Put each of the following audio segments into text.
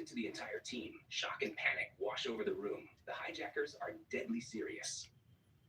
it to the entire team. Shock and panic wash over the room. The hijackers are deadly serious.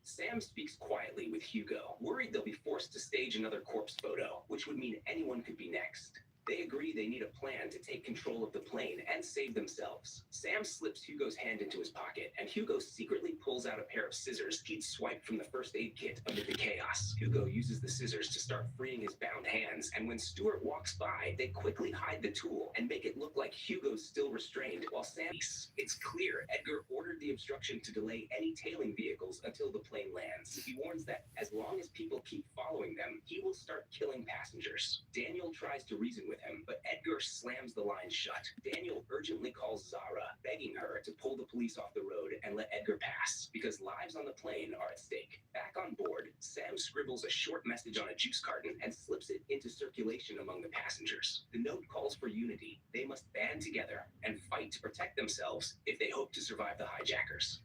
Sam speaks quietly with Hugo, worried they'll be forced to stage another corpse photo, which would mean anyone could be next. They agree they need a plan to take control of the plane and save themselves. Sam slips Hugo's hand into his pocket, and Hugo secretly pulls out a pair of scissors he'd swiped from the first aid kit amid the chaos. Hugo uses the scissors to start freeing his bound hands, and when Stuart walks by, they quickly hide the tool and make it look like Hugo's still restrained while Sam... It's clear Edgar ordered the obstruction to delay any tailing vehicles until the plane lands. He warns that as long as people keep following them, he will start killing passengers. Daniel tries to reason with him, but Edgar slams the line shut. Daniel urgently calls Zara, begging her to pull the police off the road and let Edgar pass, because lives on the plane are at stake. Back on board, Sam scribbles a short message on a juice carton and slips it into circulation among the passengers. The note calls for unity. They must band together and fight to protect themselves if they hope to survive the hijackers.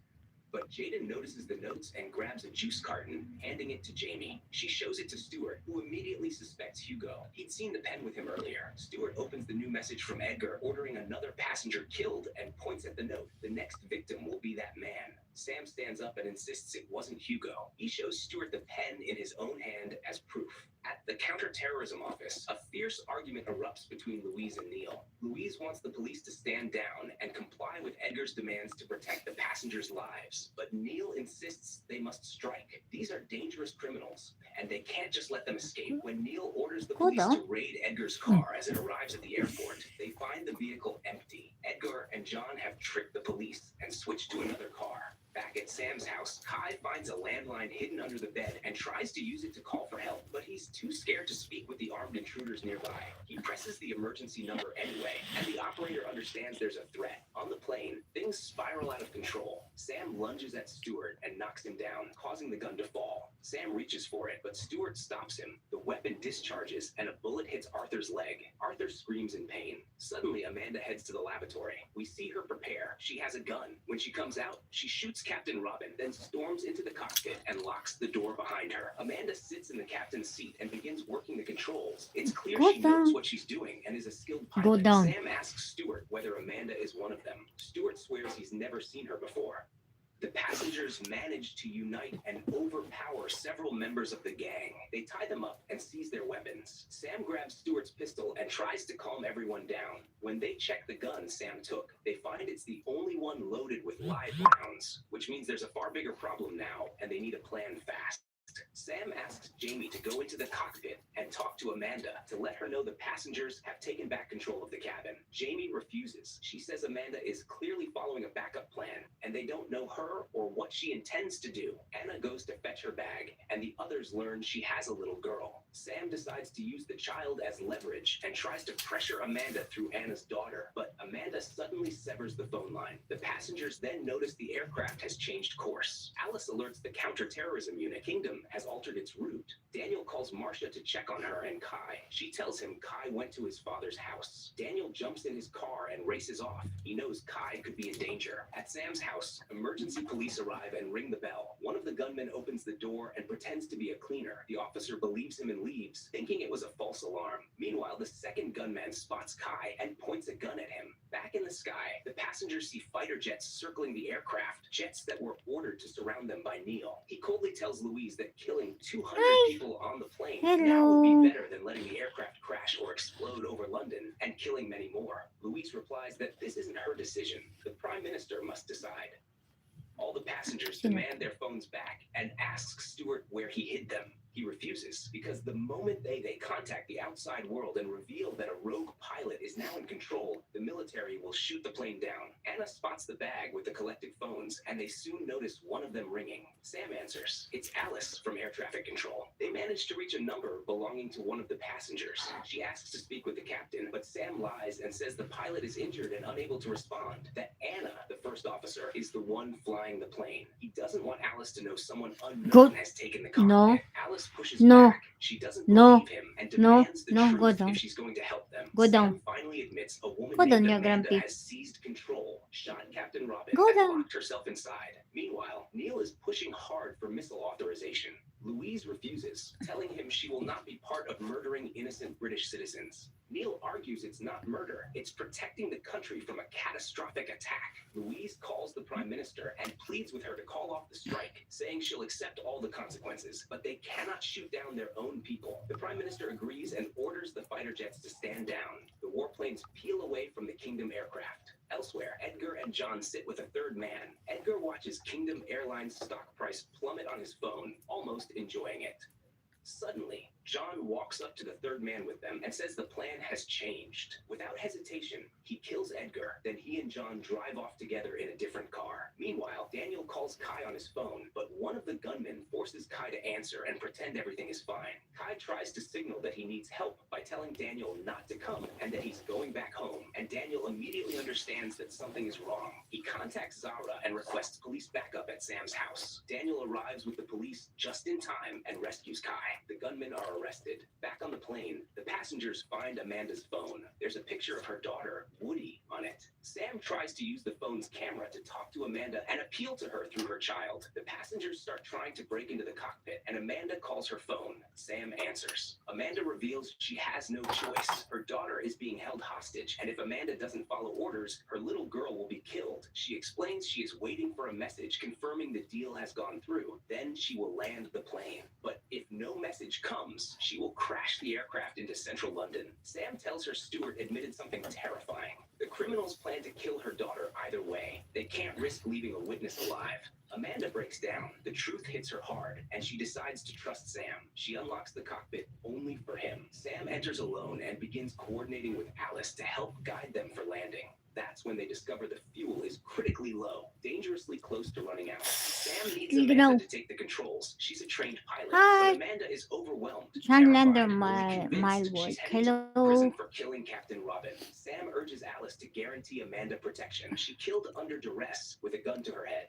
But Jaden notices the notes and grabs a juice carton, handing it to Jamie. She shows it to Stuart, who immediately suspects Hugo. He'd seen the pen with him earlier. Stuart opens the new message from Edgar, ordering another passenger killed, and points at the note. The next victim will be that man. Sam stands up and insists it wasn't Hugo. He shows Stuart the pen in his own hand as proof. At the counterterrorism office, a fierce argument erupts between Louise and Neil. Louise wants the police to stand down and comply with Edgar's demands to protect the passengers' lives, but Neil insists they must strike. These are dangerous criminals, and they can't just let them escape. When Neil orders the police to raid Edgar's car as it arrives at the airport, they find the vehicle empty. Edgar and John have tricked the police and switched to another car. Back at Sam's house, Kai finds a landline hidden under the bed and tries to use it to call for help, but he's too scared to speak with the armed intruders nearby. He presses the emergency number anyway, and the operator understands there's a threat. On the plane, things spiral out of control. Sam lunges at Stuart and knocks him down, causing the gun to fall. Sam reaches for it, but Stuart stops him. The weapon discharges, and a bullet hits Arthur's leg. Arthur screams in pain. Suddenly, Amanda heads to the lavatory. We see her prepare. She has a gun. When she comes out, she shoots Captain Robin, then storms into the cockpit and locks the door behind her. Amanda sits in the captain's seat and begins working the controls. It's clear she knows what she's doing and is a skilled pilot. Sam asks Stuart whether Amanda is one of them. Stuart swears he's never seen her before. The passengers manage to unite and overpower several members of the gang. They tie them up and seize their weapons. Sam grabs Stuart's pistol and tries to calm everyone down. When they check the gun Sam took, they find it's the only one loaded with live rounds, which means there's a far bigger problem now, and they need a plan fast. Sam asks Jamie to go into the cockpit and talk to Amanda to let her know the passengers have taken back control of the cabin. Jamie refuses. She says Amanda is clearly following a backup plan, and they don't know her or what she intends to do. Anna goes to fetch her bag, and the others learn she has a little girl. Sam decides to use the child as leverage and tries to pressure Amanda through Anna's daughter, but Amanda suddenly severs the phone line. The passengers then notice the aircraft has changed course. Alice alerts the counterterrorism unit. Kingdom has altered its route. Daniel calls Marcia to check on her and Kai. She tells him Kai went to his father's house. Daniel jumps in his car and races off. He knows Kai could be in danger. At Sam's house, emergency police arrive and ring the bell. One of the gunmen opens the door and pretends to be a cleaner. The officer believes him and leaves, thinking it was a false alarm. Meanwhile, the second gunman spots Kai and points a gun at him. Back in the sky, the passengers see fighter jets circling the aircraft, jets that were ordered to surround them by Neil. He coldly tells Louise that killing 200 people on the plane now would be better than letting the aircraft crash or explode over London and killing many more. Louise replies that this isn't her decision. The Prime Minister must decide. All the passengers demand their phones back and ask Stuart where he hid them. He refuses because the moment they contact the outside world and reveal that a rogue pilot is now in control, the military will shoot the plane down. Anna spots the bag with the collected phones, and they soon notice one of them ringing. Sam answers. It's Alice from air traffic control. They manage to reach a number belonging to one of the passengers. She asks to speak with the captain, but Sam lies and says the pilot is injured and unable to respond. That Anna, the first officer, is the one flying the plane. He doesn't want Alice to know someone unknown has taken the cockpit. Alice pushes back. She doesn't believe him and demands the truth if she's going to help them. Sam finally admits a woman named Amanda has seized control, shot Captain Robin, and locked herself inside. Meanwhile, Neil is pushing hard for missile authorization. Louise refuses, telling him she will not be part of murdering innocent British citizens. Neil argues it's not murder, it's protecting the country from a catastrophic attack. Louise calls the Prime Minister and pleads with her to call off the strike, saying she'll accept all the consequences, but they cannot shoot down their own people. The Prime Minister agrees and orders the fighter jets to stand down. The warplanes peel away from the Kingdom aircraft. Elsewhere, Edgar and John sit with a third man. Edgar watches Kingdom Airlines stock price plummet on his phone, almost enjoying it. Suddenly, John walks up to the third man with them and says the plan has changed. Without hesitation, he kills Edgar. Then he and John drive off together in a different car. Meanwhile, Daniel calls Kai on his phone, but one of the gunmen forces Kai to answer and pretend everything is fine. Kai tries to signal that he needs help by telling Daniel not to come and that he's going back home, and Daniel immediately understands that something is wrong. He contacts Zara and requests police backup at Sam's house. Daniel arrives with the police just in time and rescues Kai. The gunmen are arrested. Back on the plane, the passengers find Amanda's phone. There's a picture of her daughter, Woody, on it. Sam tries to use the phone's camera to talk to Amanda and appeal to her through her child. The passengers start trying to break into the cockpit, and Amanda calls her phone. Sam answers. Amanda reveals she has no choice. Her daughter is being held hostage, and if Amanda doesn't follow orders, her little girl will be killed. She explains she is waiting for a message confirming the deal has gone through. Then she will land the plane. But if no message comes, she will crash the aircraft into central London. Sam tells her steward admitted something terrifying. The criminals plan to kill her daughter either way. They can't risk leaving a witness alive. Amanda breaks down. The truth hits her hard, and she decides to trust Sam. She unlocks the cockpit only for him. Sam enters alone and begins coordinating with Alice to help guide them for landing. That's when they discover the fuel is critically low, dangerously close to running out. Sam needs Amanda to take the controls. She's a trained pilot, but Amanda is overwhelmed. Translator, Terrified, my convinced work. she's headed to Hello. prison for killing Captain Robin. Sam urges Alice to guarantee Amanda protection. She killed under duress with a gun to her head.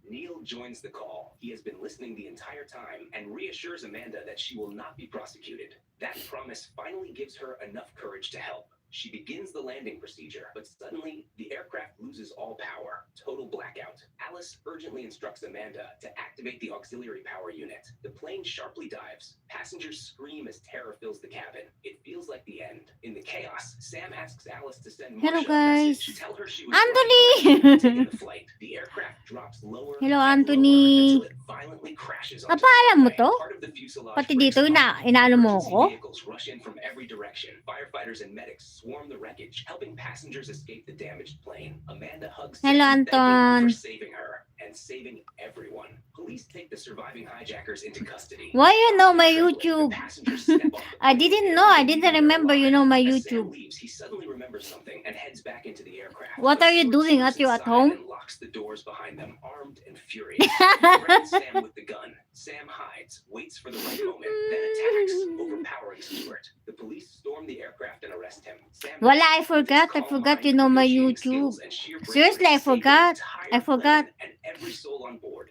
Neil joins the call. He has been listening the entire time and reassures Amanda that she will not be prosecuted. That promise finally gives her enough courage to help. She begins the landing procedure, but suddenly the aircraft loses all power. Total blackout. Alice urgently instructs Amanda to activate the auxiliary power unit. The plane sharply dives. Passengers scream as terror fills the cabin. It feels like the end. In the chaos, Sam asks Alice to send Hello, Marsha a guys. message. Tell her she was Anthony! taking the flight. The aircraft drops lower Hello, and lower Anthony. until it violently crashes onto the Napaalam mo runway. to? Part of the fuselage Pati breaks dito, apart. inaano mo Emergency ako? vehicles rush in from every direction. Firefighters and medics swarm the wreckage, helping passengers escape the damaged plane. Amanda hugs Hello, Sam, thanking him Anton. for saving her and saving everyone. Police take the surviving hijackers into custody. Why you know my Adrenaline, the YouTube? passengers step off the I plane didn't know. I and didn't leave their remember you know lives. my As Sam YouTube. leaves, he suddenly remembers something and heads back into the aircraft. What The are you steward doing slips at you at inside home? and locks the doors behind them, armed and furious. He threatens Sam with the gun. Sam hides, waits for the right moment, then attacks, overpowering Stewart. The police storm the aircraft and arrest him. Sam Wala, I with his forgot. I calm forgot mind, you know my negotiating YouTube. skills, and sheer bravery Seriously, I saved the forgot. entire I forgot. plane and every soul on board.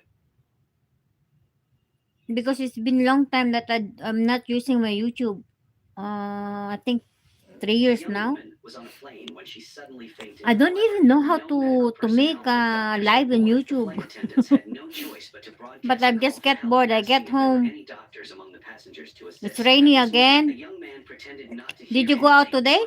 Because it's been a long time that I'm not using my YouTube. I think 3 years now. I don't even know how to make a live on YouTube. But I just get bored. I get home. It's rainy again. Did you go out today?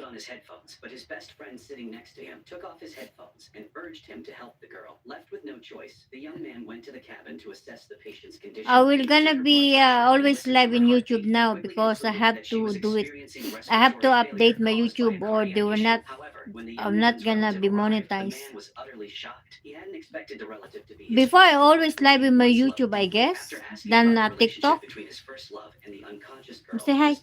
But his best friend sitting next to him took off his headphones and urged him to help the girl. Left with no choice, the young man went to the cabin to assess the patient's condition. I will gonna be always live in YouTube now because I have to do it. I have to update my YouTube or they will not. I'm not gonna be monetized. Before I always live in my YouTube, I guess. Than TikTok. Say hi.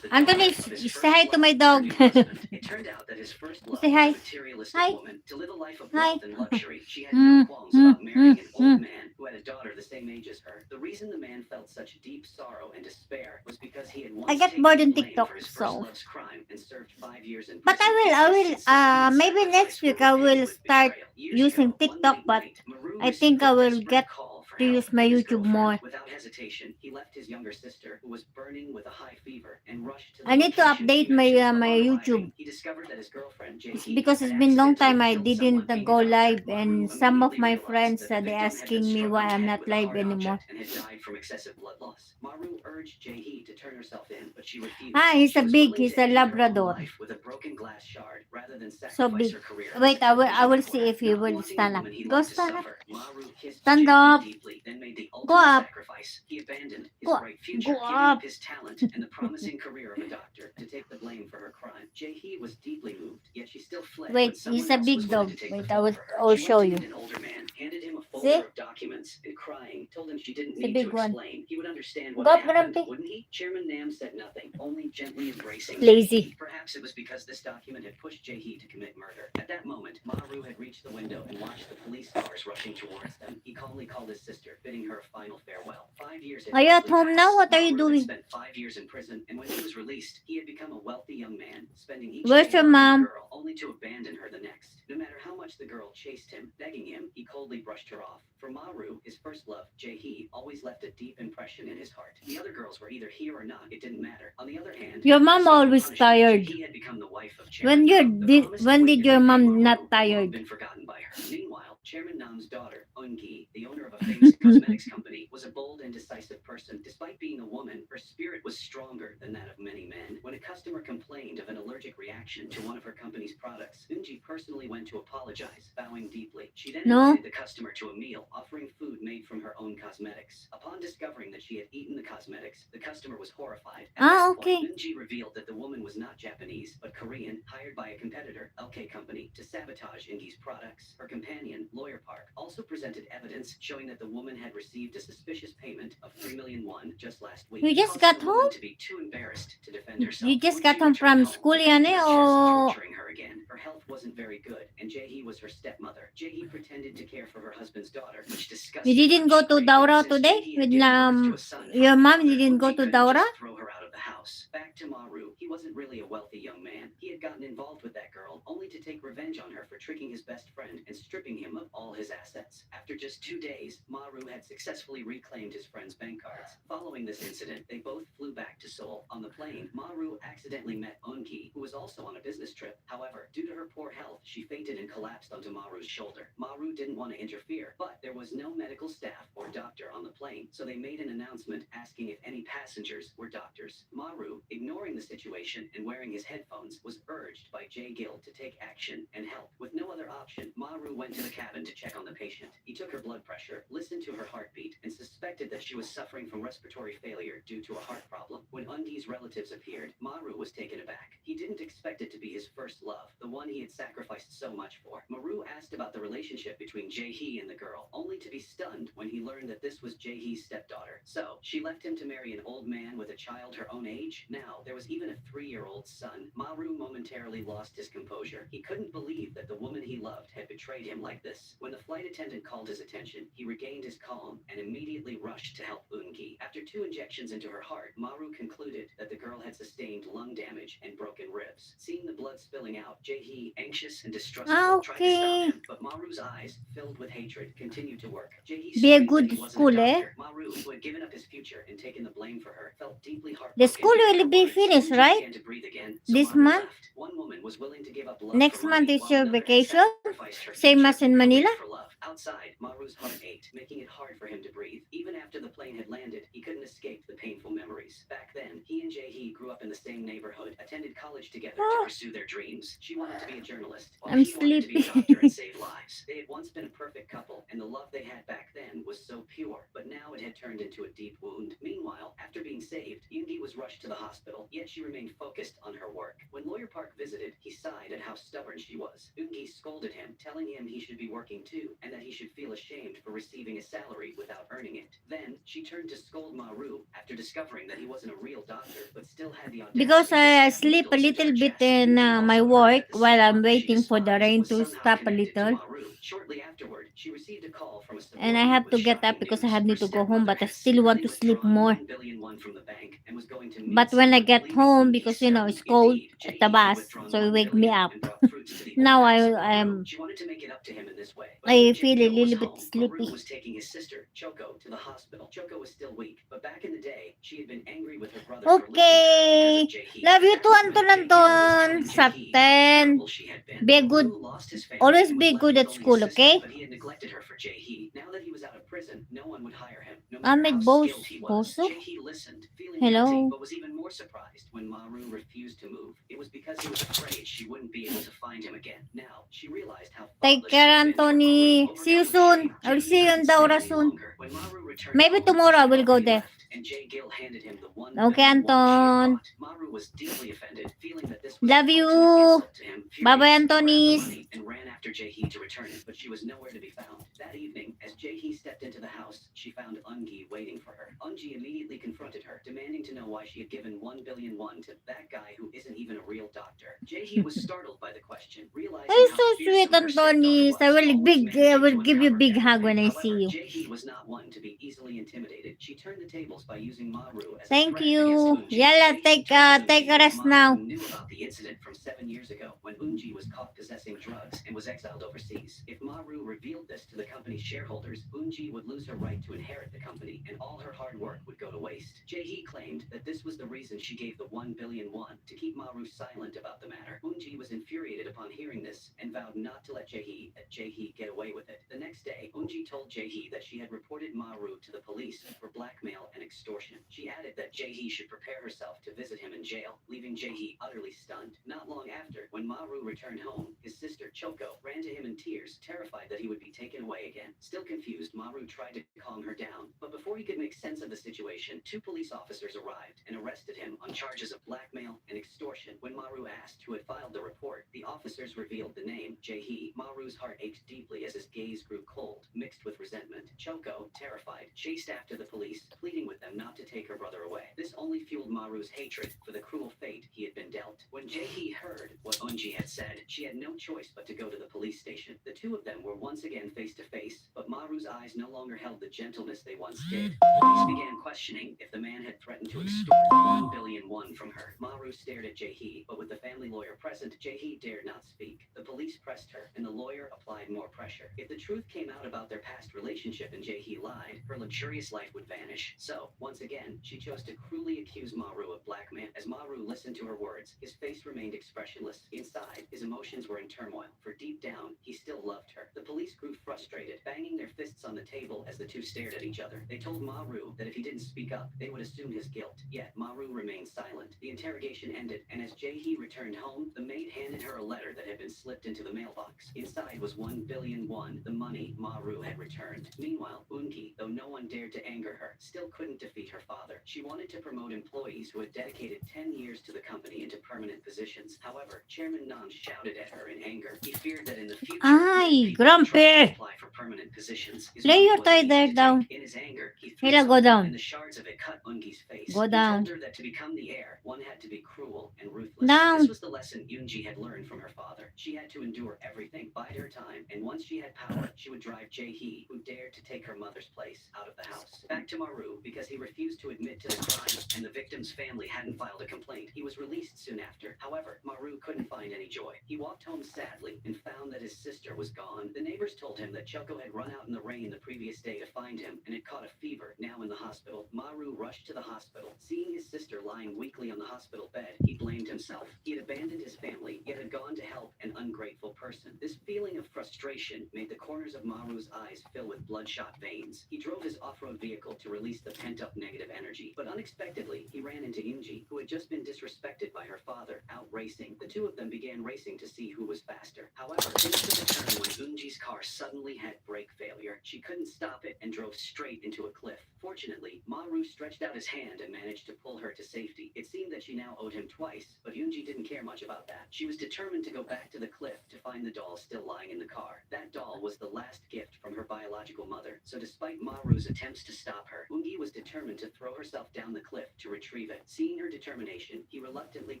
Anthony, say hi to my dog. It turned out that his first love Say hi. was a materialistic Hi. woman. To live a life of Hi. wealth and luxury, she had no qualms about marrying an old man who had a daughter the same age as her. The reason the man felt such deep sorrow and despair was because he had once I get taken bored the in blame TikTok, for his first so. love's crime and served 5 years in But prison. I will, His sincerity and maybe next sacrifice week were I repaid will with start betrayal. Years using ago, one TikTok, late but night, Maru I think received a I will desperate get call to use my With his YouTube girlfriend, more. without hesitation, he left his younger sister, who was burning with a high fever, and rushed to the I need to location she update my mentioned. my Upon YouTube. arriving, he discovered that his girlfriend, It's Jihee, because had it's been long time accidentally I killed someone didn't being a go doctor. live, Maru and some of immediately my realized friends that the they victim had been asking me struck why on the I'm head not with a live hard anymore. object and had died from excessive blood loss. Maru urged Jihee to turn herself in, but she refused. Ah, he's She a was big, willing he's to a end her own Labrador. life with a broken glass shard rather than So sacrifice big. her career as a Wait, I television will see reporter. if he Not will wanting the stand up. woman he Go loved to stand up. suffer, Maru kissed Stand Jihee up. deeply, then made the Go ultimate up. sacrifice. He abandoned his Go bright go future, giving up up. his talent and the promising career of a doctor to take the blame for her crime. Jihee was deeply moved, yet she still fled when Wait, he's someone a else was big willing dog. to take the Wait, fall for her. I will She went show to you. meet an older man, handed him a See? folder of documents, and crying, told him she didn't It's a need to big one. explain. He would understand Go what had up, happened, Grumpy. wouldn't he? Chairman Nam said nothing, only gently embracing Lazy. Jihee. Perhaps it was because this document had pushed Jihee to commit murder. At that moment, Maru had reached the window and watched the police cars rushing towards them. He calmly called his sister, bidding her a final farewell. 5 years had Are you at quickly home now? passed. What are you Maru had doing? spent 5 years in prison, and when he was released, he had become a wealthy young man, spending each Where's day your loving a mom? girl, only to abandon her the next. No matter how much the girl chased him, begging him, he coldly brushed her off. For Maru, his first love, Jihee, always left a deep impression in his heart. The other girls were either here or not, it didn't matter. On the other hand, Your mom seeking always punishment, tired. Jihee had become the wife of Chairman Nam. The promised When did your awakening made mom not Maru had long tired? been forgotten by her. Meanwhile, Chairman Nam's daughter, Eungi, the owner of a famous cosmetics company, was a bold and decisive person. Despite being a woman, her spirit was stronger than that of many men. When a customer complained of an allergic reaction to one of her company's products, Eungi personally went to apologize, bowing deeply. She then No? invited the customer to a meal, offering food made from her own cosmetics. Upon discovering that she had eaten the cosmetics, the customer was horrified. At Ah, that point, okay. Eungi revealed that the woman was not Japanese, but Korean, hired by a competitor, LK Company, to sabotage Eungi's products. Her companion, Lawyer Park, also presented evidence showing that the woman had received a suspicious payment of 3 million won just last week, You just causing got the woman home? to be too embarrassed to defend You herself. just When got she home returned from home, school the yan eh? customer risked Or torturing her again. Her health wasn't very good, and Jihee was her stepmother. Jihee pretended to care for her husband's daughter, which you disgusted her. didn't go She to claimed that Daura since today? Jihee had With given birth to a son from your her mom father, didn't go Eungi to couldn't Daura? just throw her out of the house. Back to Maru, he wasn't really a wealthy young man. He had gotten involved with that girl, only to take revenge on her for tricking his best friend and stripping him of all his assets. After just 2 days, Maru had successfully reclaimed his friend's bank cards. Following this incident, they both flew back to Seoul. On the plane, Maru accidentally met Eungi, who was also on a business trip. However, due to her poor health, she fainted and collapsed onto Maru's shoulder. Maru didn't want to interfere, but there was no medical staff or doctor on the plane, so they made an announcement asking if any passengers were doctors. Maru, ignoring the situation and wearing his headphones, was urged by Jae Gil to take action and help. With no other option, Maru went to the cabin to check on the patient. He took her blood pressure, listened to her heartbeat, and suspected that she was suffering from respiratory failure due to a heart problem. When Eungi's relatives appeared, Maru was taken aback. He didn't expect it to be his first love, the one he had sacrificed so much for. Maru asked about the relationship between Jae-hee and the girl, only to be stunned when he learned that this was Jae-hee's stepdaughter. So, she left him to marry an old man with a child her own age? Now, there was even a 3-year-old son. Maru momentarily lost his composure. He couldn't believe that the woman he loved had betrayed him like this. When the flight attendant called his attention, he regained his calm and immediately rushed to help Eungi. After 2 injections into her heart, Maru concluded that the girl had sustained lung damage and broken ribs. Seeing the blood spilling out, Jae-hee, anxious and Ah, distrustful, tried to stop okay. him, but Maru's eyes, filled with hatred, continued to work. Jae-hee Be a screamed that good he wasn't a school, eh? doctor. Maru, who had given up his future and taken the blame for her, felt deeply The heartbroken school hearing will her be words. finished, Eungi right? began to breathe again, so This Maru month? left. One woman was willing to give up love for Next month money, is while your another had vacation? sacrificed her Same future as in and Manila? career for love. Outside, Maru's heart ached, making it hard for him to breathe. Even after the plane had landed, he couldn't escape the painful memories. Back then, he and Jae-hee grew up in the same neighborhood, attended college together to Oh, pursue their dreams. She wanted to be a journalist, while I'm he wanted to be a doctor and sleepy. save lives. They had once been a perfect couple, and the love they had back then was so pure, but now it had turned into a deep wound. Meanwhile, after being saved, Yoongi was rushed to the hospital, yet she remained focused on her work. When Lawyer Park visited, he sighed at how stubborn she was. Yoongi scolded him, telling him he should be working too, and that he should feel ashamed for receiving a salary without earning it. Then, she turned to scold Maru after discovering that he wasn't a real doctor, but still had the Because audacity to I stab sleep a needles into little her bit chest. in Yoongi my also learned work that the while I'm stepmother she waiting for the despised rain was to somehow stop a connected to little. Maru. Shortly afterward, she received a call from a And I subordinate have with to get up shocking because I news. have Her need to go home, stepmother but I had still want secretly to sleep withdrawn more. 1 billion won from the bank and was going to But meet when I someone, get leaving home, Yoongi because you know stunned. it's cold Indeed, at the Jae-hee had bus, withdrawn so it 1 wake me billion up. and brought fruit roots to the Now old I house. I am She wanted to make it up to him in this way. But when I Jay feel a Gill was little bit home, Maru sleepy. was taking his sister, Choco, to the hospital. Choco was still weak, but back in the day, she had been angry with her brother for listening to her because of Okay. Jae-hee. Love you At too, that Anton moment, Jay Gill was Anton. telling Jae-hee how Sapten. terrible she had been. Be good. Maru lost his family Always and was be left good with at only his school, sister, okay? but he had neglected her for Jae-hee. Now that he was out of prison, no one would hire him, no matter Ahmed how Boss. skilled he was. Boso? Jae-hee listened, feeling guilty, Hello. but was even more surprised when Maru refused to move. It was because he was afraid she wouldn't be able to find him again. Now, she realized how Take thoughtless she care, had been toward Maru. Anthony. See you Overcome with soon. shame, I will Jae-hee see you in couldn't the stay aura any soon. longer. When Maru returned Maybe home, tomorrow she I had will go already there. left, and Jae Gill handed him the $1 Okay, billion she had Anton. brought. Maru was deeply offended, feeling that this was Love the you. ultimate insult to him. Bye bye, Furious, he grabbed the Anthony's. money and ran after Jae-hee to return it, but she was nowhere to be found. That evening, as Jae-hee stepped into the house, she found Eungi waiting for her. Eungi immediately confronted her, demanding to know why she had given $1 billion to that guy who isn't even a real doctor. Jae-hee was startled by the question, realizing You're how so sweet, fearsome her stepdaughter Anthony's. was, always I managing will to give you empower big hug everything. when I see However, you. Jae-hee was not one to be easily intimidated. She turned the tables by using Maru as a Thank threat against you. Eunji. Yalla, Jae-hee told take Eunji a that rest Maru now. knew about the incident from 7 years ago when Eunji was caught possessing drugs and was exiled overseas. If Maru revealed this to the company's shareholders, Eunji would lose her right to inherit the company, and all her hard work would go to waste. Jae-hee claimed that this was the reason she gave the $1 billion to keep Maru silent about the matter. Eunji was infuriated upon hearing this and vowed not to let Jae-hee get away with it. The next day, Eunji told Jae-hee that she had reported Maru to the police for blackmail and extortion. She added that Jae-hee should prepare herself to visit him in jail, leaving Jae-hee utterly stunned. Not long after, when Maru returned home, his sister Choco ran to him in tears, terrified that he would be taken away again. Still confused, Maru tried to calm her down, but before he could make sense of the situation, two police officers arrived and arrested him on charges of blackmail and extortion. When Maru asked who had filed the report, the officers revealed the name, Jae-hee. Maru's heart ached deeply as his gaze grew cold, mixed with resentment. Choco, terrified, chased after the police, pleading with them not to take her brother away. This only fueled Maru's hatred for the cruel fate he had been dealt. When Jae-hee heard what Eunji had said, she had no choice but to go to the police station. The two of them were once again face to face, but Maru's eyes no longer held the gentleness they once did. Police began questioning if the man had threatened to extort $1 billion from her. Maru stared at Jae-hee, but with the family lawyer present, Jae-hee dared not speak. The police pressed her, and the lawyer applied more pressure. If the truth came out about their past relationship and Jae-hee lied, her luxurious life would vanish. So, once again, she chose to cruelly accuse Maru of blackmail. As Maru listened to her words, his face remained expressionless. Inside, his emotions were in turmoil, for deep down, he still loved her. The police grew frustrated, banging their fists on the table as the two stared at each other. They told Maru that if he didn't speak up, they would assume his guilt. Yet, Maru remained silent. The interrogation ended, and as Jae-hee returned home, the maid handed her a letter that had been slipped into the mailbox. Inside was $1 billion, the money Maru had returned. Meanwhile, Eungi, though no one dared to anger her, still couldn't defeat her father. She wanted to promote employees who had dedicated 10 years to the company into permanent positions. However, Chairman Nam shouted at her in anger. He feared that in the future, Ay, people would try to grumpy. apply for permanent positions. His Lay money your wasn't tie easy there to down. take. In his anger, he threw Hila, go something, and down. the shards of it cut Eungi's face. Go He down. told her that to become the heir, one had to be cruel and ruthless. This Down. was the lesson Eunji had learned from her father. She had to endure everything, bide her time, and once she had power, she would drive Jae-hee, who dared to take her mother's place, out of the house. Back to Maru, because he refused to admit to the crime, and the victim's family hadn't filed a complaint. He was released soon after. However, Maru couldn't find any joy. He walked home sadly and found that his sister was gone. The neighbors told him that Choco had run out in the rain the previous day to find him and had caught a fever, now in the hospital. Maru rushed to the hospital. Seeing his sister lying weakly on the hospital bed, he blamed himself. He had abandoned his family, yet had gone to help an ungrateful person. This feeling of frustration made the corners of Maru's eyes fill with bloodshot veins. He drove his off-road vehicle to release the pent-up negative energy, but unexpectedly, he ran into Eunji, who had just been disrespected by her father, out racing. The two of them began racing to see who was faster. However, things took a turn when Eunji's car suddenly had brake failure. She couldn't stop it and drove straight into a cliff. Fortunately, Maru stretched out his hand and managed to pull her to safety. It seemed that she now owed him twice, but Eunji didn't care much about that. She was determined to go back to the cliff to find the doll still lying in the car. That doll was the last gift from from her biological mother. So despite Maru's attempts to stop her, Ungi was determined to throw herself down the cliff to retrieve it. Seeing her determination, he reluctantly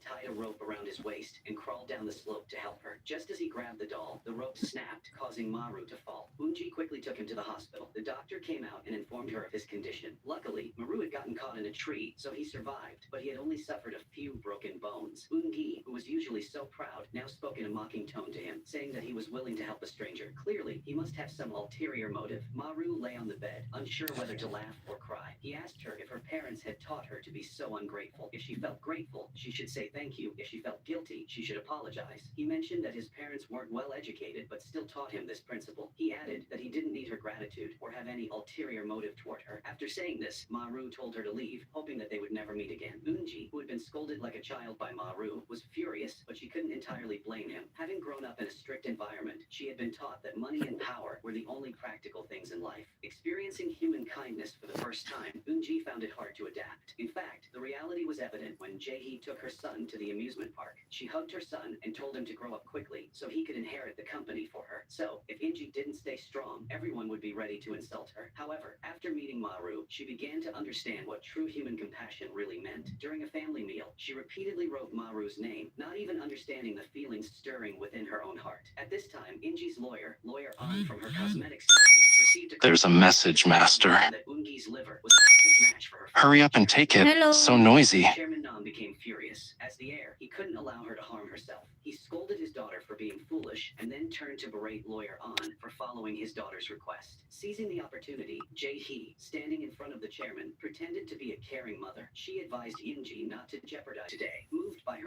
tied a rope around his waist and crawled down the slope to help her. Just as he grabbed the doll, the rope snapped, causing Maru to fall. Ungi quickly took him to the hospital. The doctor came out and informed her of his condition. Luckily, Maru had gotten caught in a tree, so he survived, but he had only suffered a few broken bones. Ungi, who was usually so proud, now spoke in a mocking tone to him, saying that he was willing to help a stranger. Clearly, he must have some ulterior motive. Maru lay on the bed, unsure whether to laugh or cry. He asked her if her parents had taught her to be so ungrateful. If she felt grateful, she should say thank you. If she felt guilty, she should apologize. He mentioned that his parents weren't well educated, but still taught him this principle. He added that he didn't need her gratitude or have any ulterior motive toward her. After saying this, Maru told her to leave, hoping that they would never meet again. Unji, who had been scolded like a child by Maru, was furious, but she couldn't entirely blame him. Having grown up in a strict environment, she had been taught that money and power were the only practical things in life. Experiencing human kindness for the first time, Unji found it hard to adapt. In fact, the reality was evident when Jae-hee took her son to the amusement park. She hugged her son and told him to grow up quickly so he could inherit the company for her. So, if Inji didn't stay strong, everyone would be ready to insult her. However, after meeting Maru, she began to understand what true human compassion really meant. During a family meal, she repeatedly wrote Maru's name, not even understanding the feelings stirring within her own heart. At this time, Inji's lawyer An from her cosmetics company, received a There's a message, Master. that Ungi's liver was a perfect match for her. Hurry up and take it. Hello. So noisy. Chairman Nam became furious. As the heir, he couldn't allow her to harm herself. He scolded his daughter for being foolish and then turned to berate lawyer An for following his daughter's request. Seizing the opportunity, Jae-hee, standing in front of the chairman, pretended to be a caring mother. She advised Inji not to jeopardize today. Moved by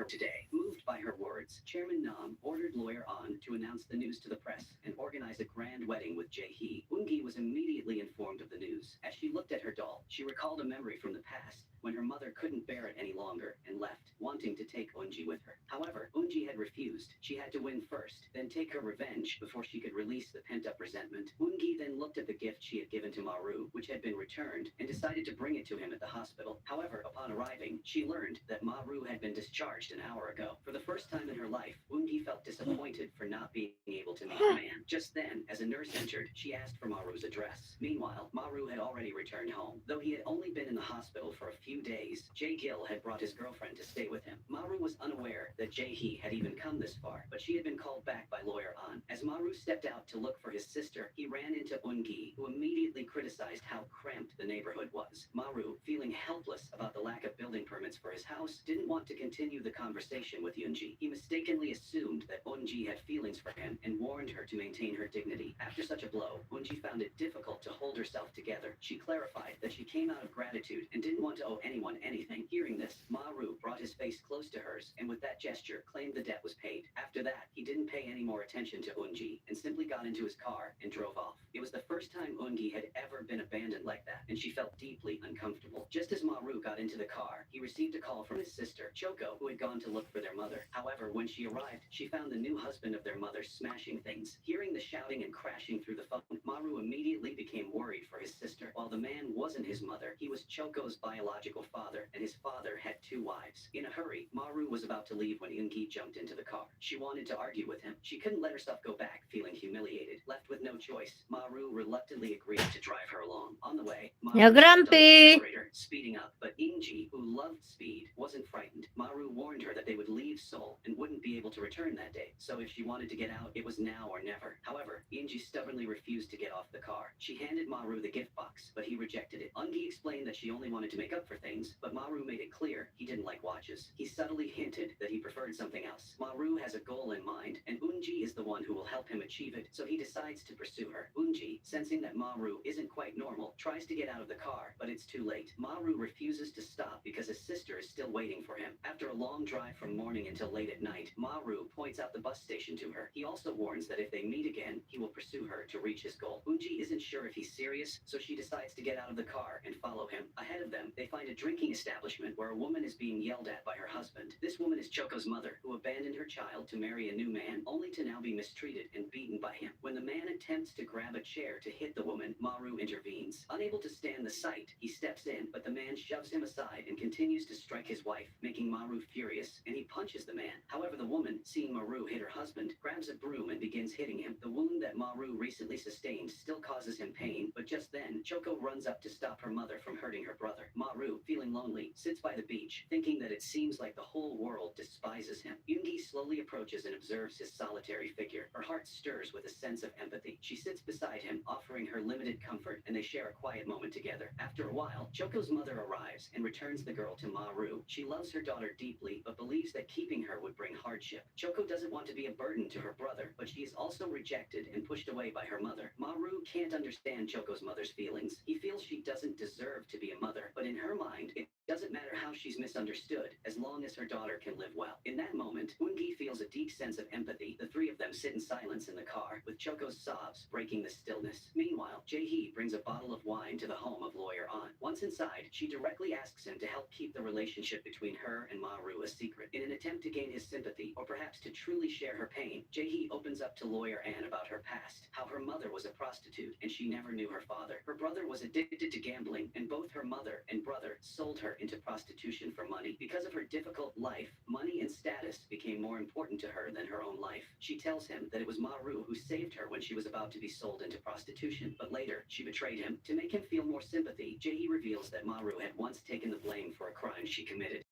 her words, Chairman Nam ordered lawyer An to announce the news to the press and organize a grand wedding with Jae-hee. Ungi was immediately informed of the news. As she looked at her doll, she recalled a memory from the past when her mother couldn't bear it any longer and left, wanting to take Unji with her. However, Unji had refused. She had to win first, then take her revenge before she could release the pent-up resentment. Ungi then looked at the gift she had given to Maru, which had been returned, and decided to bring it to him at the hospital. However, upon arriving, she learned that Maru had been discharged an hour ago. For the first time in her life, Ungi felt disappointed for not being able to meet the man. Just then, as a nurse entered, she asked for Maru's address. Meanwhile, Maru had already returned home. Though he had only been in the hospital for a few days, Jae-gil had brought his girlfriend to stay with him. Maru was unaware that Jae-hee had even come this far, but she had been called back by lawyer An. As Maru stepped out to look for his sister, he ran into Ungi, who immediately criticized how cramped the neighborhood was. Maru, feeling helpless about the lack of building permits for his house, didn't want to continue the conversation with Unji. He mistakenly assumed that Unji had feelings for him and warned her to maintain her dignity. After such a blow, Unji found it difficult to hold herself together. She clarified that she came out of gratitude and didn't want to owe anyone anything. Hearing this, Maru brought his face close to hers and with that gesture claimed the debt was paid. After that, he didn't pay any more attention to Unji and simply got into his car and drove off. It was the first time Ungi had ever been abandoned like that, and she felt deeply uncomfortable. Just as Maru got into the car, he received a call from his sister, Choco, who had gone to look for their mother. However, when she arrived, she found the new husband of their mother smashing things. Hearing the shouting and crashing through the phone, Maru immediately became worried for his sister. While the man wasn't his mother, he was Choco's biological father, and his father had 2 wives. In a hurry, Maru was about to leave when Ungi jumped into the car. She wanted to argue with him. She couldn't let herself go back, feeling humiliated. Left with no choice, Maru reluctantly agreed to drive her along. On the way, Maru You're stepped on the grumpy. accelerator, speeding up, but Inji, who loved speed, wasn't frightened. Maru warned her that they would leave Seoul and wouldn't be able to return that day, so if she wanted to get out, it was now or never. However, Inji stubbornly refused to get off the car. She handed Maru the gift box, but he rejected it. Ungi explained that she only wanted to make up for things, but Maru made it clear he didn't like watches. He subtly hinted that he preferred something else. Maru has a goal in mind, and Unji is the one who will help him achieve it, so he decides to pursue her. Unji, sensing that Maru isn't quite normal, tries to get out of the car, but it's too late. Maru refuses to stop because his sister is still waiting for him. After a long drive from morning until late at night, Maru points out the bus station to her. He also warns that if they meet again, he will pursue her to reach his goal. Unji isn't sure if he's serious, so she decides to get out of the car and follow him. Ahead of them, they find a drinking establishment where a woman is being yelled at by her husband. This woman is Choco's mother, who abandoned her child to marry a new man, only to now be mistreated and beaten by him. When the man attempts to grab a chair to hit the woman, Maru intervenes. Unable to stand the sight, he steps in, but the man shoves him aside and continues to strike his wife, making Maru furious, and he punches the man. However, the woman, seeing Maru hit her husband, grabs a broom and begins begins hitting him. The wound that Maru recently sustained still causes him pain, but just then, Choco runs up to stop her mother from hurting her brother. Maru, feeling lonely, sits by the beach, thinking that it seems like the whole world despises him. Yoongi slowly approaches and observes his solitary figure. Her heart stirs with a sense of empathy. She sits beside him, offering her limited comfort, and they share a quiet moment together. After a while, Choco's mother arrives and returns the girl to Maru. She loves her daughter deeply, but believes that keeping her would bring hardship. Choco doesn't want to be a burden to her brother, but she is also rejected and pushed away by her mother. Maru can't understand Choco's mother's feelings. He feels she doesn't deserve to be a mother, but in her mind, it doesn't matter how she's misunderstood, as long as her daughter can live well. In that moment, Ungi feels a deep sense of empathy. The three of them sit in silence in the car, with Choco's sobs breaking the stillness. Meanwhile, Jae-hee brings a bottle of wine to the home of Lawyer An. Once inside, she directly asks him to help keep the relationship between her and Maru a secret. In an attempt to gain his sympathy, or perhaps to truly share her pain, Jae-hee opens up to Lawyer An about her past, how her mother was a prostitute and she never knew her father. Her brother was addicted to gambling, and both her mother and brother sold her into prostitution for money. Because of her difficult life, money and status became more important to her than her own life. She tells him that it was Maru who saved her when she was about to be sold into prostitution, but later she betrayed him. To make him feel more sympathy, Jae reveals that Maru had once taken the blame for a crime she committed.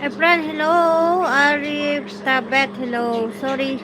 Efran, hello. Arif, Tabet, hello. Sorry.